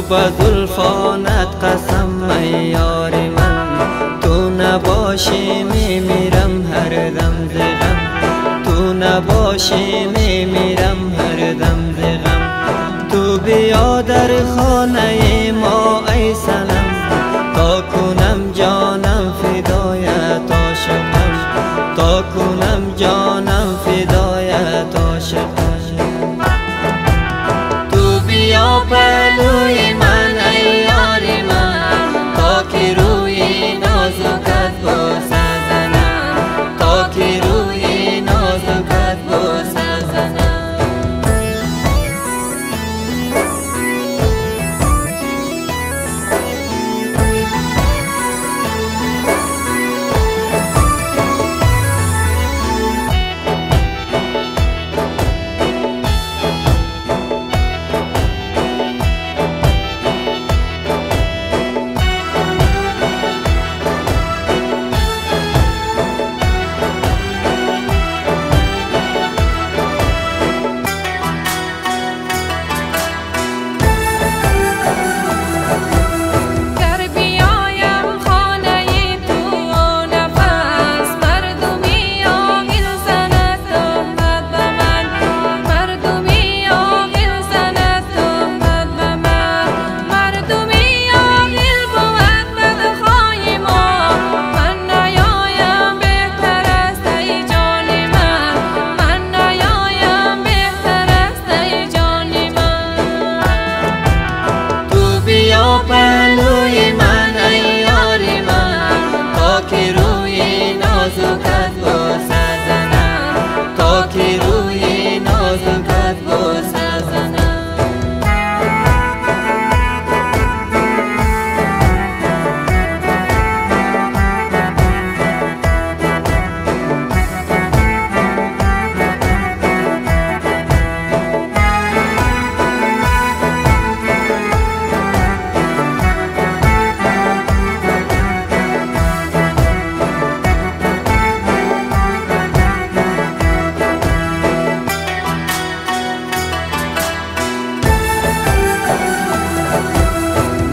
به زلفانت قسم ای یار من، تو نباشی میمیرم هر دم ز غم، تو نباشی میمیرم هر دم ز غم. تو بیا در خانه ما ای صنم، تا کنم جانم فدایت عاشقم، تا کنم جانم فدایت عاشقم. تو بیا پهلوی من ای یار من، تا که روی نازکت بوسه زنم، تا که روی نازکت بوسه زنم. پهلوی من ای یار من، تا که روی نازکت بوسه زنم، تا که روی نازکت بوسه زنم.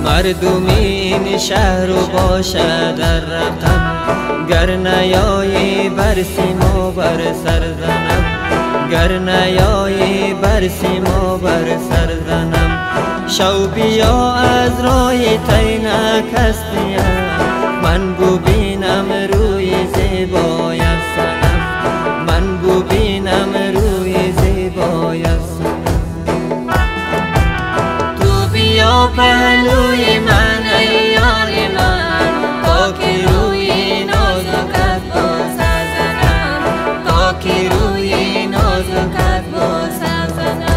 مردم این شهر و باشد در رقم، گر نیایی بر سیم و بر سر زنم، گر نیایی بر سیم و بر سر زنم. شو بیا از راه تینک هستیم، من ببینم روی زیبایت صنم، من ببینم روی زیبایت صنم. بیا پهلوی من ای یار من، تا که روی نازکت بوسه زنم، تا که روی نازکت بوسه زنم.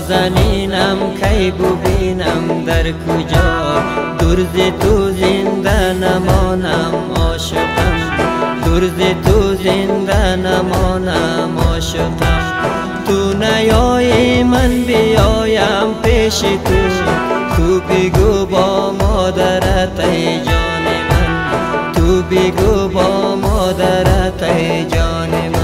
نازنینم کی ببینم در کجا، دور ز تو زنده نمانم عاشقم، دور ز تو زنده نمانم عاشقم. تو نیایی من بیایم پیش تو، تو بگو با مادرت ای جان من، تو بگو با مادرت ای جان من.